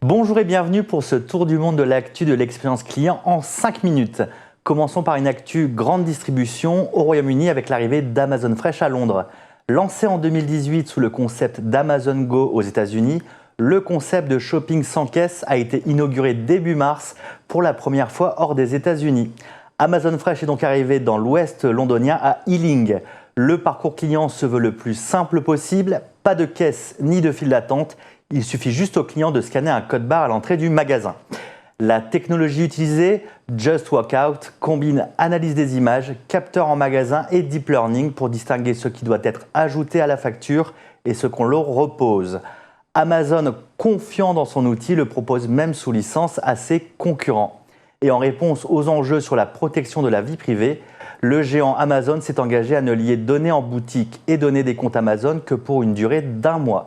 Bonjour et bienvenue pour ce tour du monde de l'actu de l'expérience client en 5 minutes. Commençons par une actu grande distribution au Royaume-Uni avec l'arrivée d'Amazon Fresh à Londres. Lancé en 2018 sous le concept d'Amazon Go aux États-Unis, le concept de shopping sans caisse a été inauguré début mars pour la première fois hors des États-Unis. Amazon Fresh est donc arrivé dans l'ouest londonien à Ealing. Le parcours client se veut le plus simple possible, pas de caisse ni de file d'attente. Il suffit juste au client de scanner un code barre à l'entrée du magasin. La technologie utilisée, Just Walk Out, combine analyse des images, capteur en magasin et deep learning pour distinguer ce qui doit être ajouté à la facture et ce qu'on leur repose. Amazon, confiant dans son outil, le propose même sous licence à ses concurrents. Et en réponse aux enjeux sur la protection de la vie privée, le géant Amazon s'est engagé à ne lier données en boutique et données des comptes Amazon que pour une durée d'1 mois.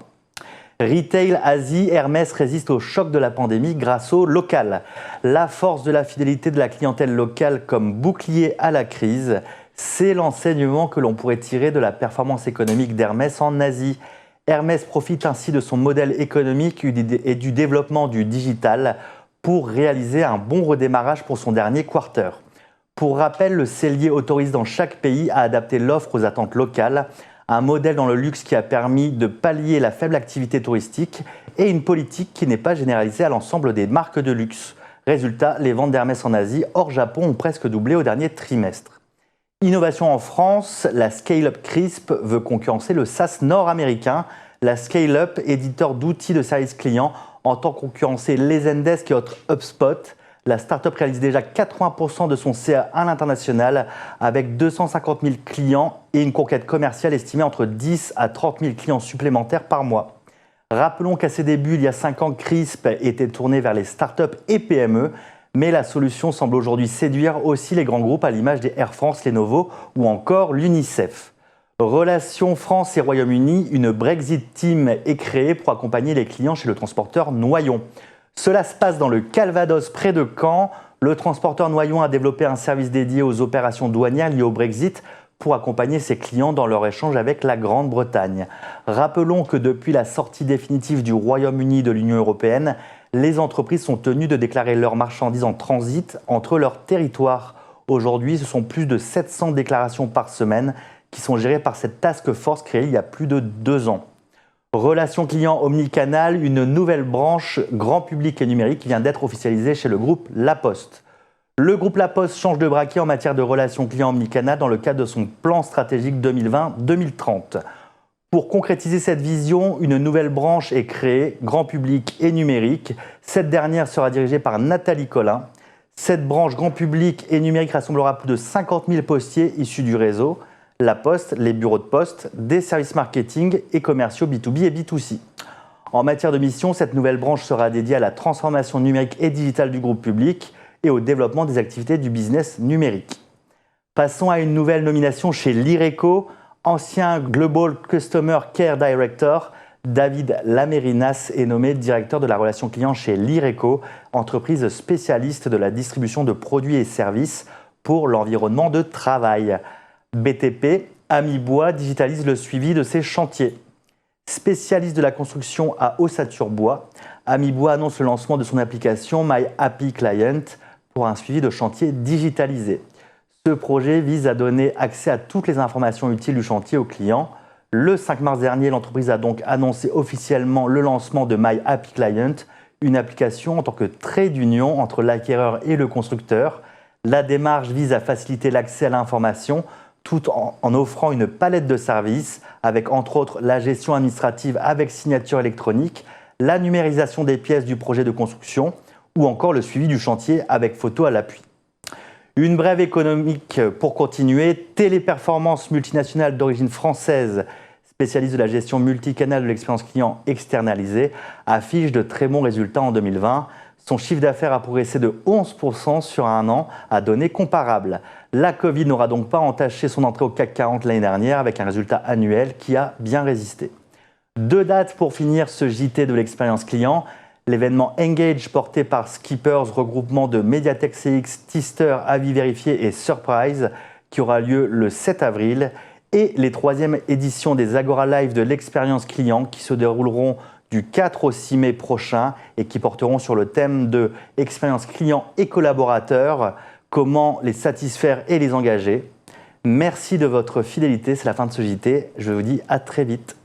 Retail Asie, Hermès résiste au choc de la pandémie grâce au local. La force de la fidélité de la clientèle locale comme bouclier à la crise, c'est l'enseignement que l'on pourrait tirer de la performance économique d'Hermès en Asie. Hermès profite ainsi de son modèle économique et du développement du digital pour réaliser un bon redémarrage pour son dernier quarter. Pour rappel, le cellier autorise dans chaque pays à adapter l'offre aux attentes locales, un modèle dans le luxe qui a permis de pallier la faible activité touristique et une politique qui n'est pas généralisée à l'ensemble des marques de luxe. Résultat, les ventes d'Hermès en Asie, hors Japon, ont presque doublé au dernier trimestre. Innovation en France, la Scale-Up Crisp veut concurrencer le SaaS nord-américain. La Scale-Up, éditeur d'outils de service client, entend concurrencer les Zendesk et autres HubSpot. La start-up réalise déjà 80% de son CA à l'international avec 250 000 clients et une conquête commerciale estimée entre 10 à 30 000 clients supplémentaires par mois. Rappelons qu'à ses débuts, il y a 5 ans, Crisp était tourné vers les start-up et PME, mais la solution semble aujourd'hui séduire aussi les grands groupes à l'image des Air France, Lenovo ou encore l'UNICEF. Relations France et Royaume-Uni, une Brexit Team est créée pour accompagner les clients chez le transporteur Noyon. Cela se passe dans le Calvados, près de Caen. Le transporteur Noyon a développé un service dédié aux opérations douanières liées au Brexit pour accompagner ses clients dans leur échange avec la Grande-Bretagne. Rappelons que depuis la sortie définitive du Royaume-Uni de l'Union européenne, les entreprises sont tenues de déclarer leurs marchandises en transit entre leurs territoires. Aujourd'hui, ce sont plus de 700 déclarations par semaine qui sont gérées par cette task force créée il y a plus de 2 ans. Relations clients omnicanal, une nouvelle branche grand public et numérique vient d'être officialisée chez le groupe La Poste. Le groupe La Poste change de braquet en matière de relations clients omnicanal dans le cadre de son plan stratégique 2020-2030. Pour concrétiser cette vision, une nouvelle branche est créée, grand public et numérique. Cette dernière sera dirigée par Nathalie Collin. Cette branche grand public et numérique rassemblera plus de 50 000 postiers issus du réseau. La Poste, les bureaux de poste, des services marketing et commerciaux B2B et B2C. En matière de mission, cette nouvelle branche sera dédiée à la transformation numérique et digitale du groupe public et au développement des activités du business numérique. Passons à une nouvelle nomination chez l'Ireco. Ancien Global Customer Care Director, David Lamérinas est nommé directeur de la relation client chez l'Ireco, entreprise spécialiste de la distribution de produits et services pour l'environnement de travail. BTP, Amibois digitalise le suivi de ses chantiers. Spécialiste de la construction à Ossature-Bois, Amibois annonce le lancement de son application My Happy Client pour un suivi de chantier digitalisé. Ce projet vise à donner accès à toutes les informations utiles du chantier aux clients. Le 5 mars dernier, l'entreprise a donc annoncé officiellement le lancement de My Happy Client, une application en tant que trait d'union entre l'acquéreur et le constructeur. La démarche vise à faciliter l'accès à l'information tout en offrant une palette de services avec entre autres la gestion administrative avec signature électronique, la numérisation des pièces du projet de construction ou encore le suivi du chantier avec photo à l'appui. Une brève économique pour continuer. Téléperformance multinationale d'origine française, spécialiste de la gestion multicanale de l'expérience client externalisée, affiche de très bons résultats en 2020. Son chiffre d'affaires a progressé de 11% sur un an à données comparables. La Covid n'aura donc pas entaché son entrée au CAC 40 l'année dernière avec un résultat annuel qui a bien résisté. 2 dates pour finir ce JT de l'expérience client. L'événement Engage porté par Skippers, regroupement de Mediatek CX, Tister, Avis Vérifié et Surprise qui aura lieu le 7 avril et les 3e éditions des Agora Live de l'expérience client qui se dérouleront du 4 au 6 mai prochain et qui porteront sur le thème de expérience client et collaborateur, comment les satisfaire et les engager. Merci de votre fidélité, c'est la fin de ce JT. Je vous dis à très vite.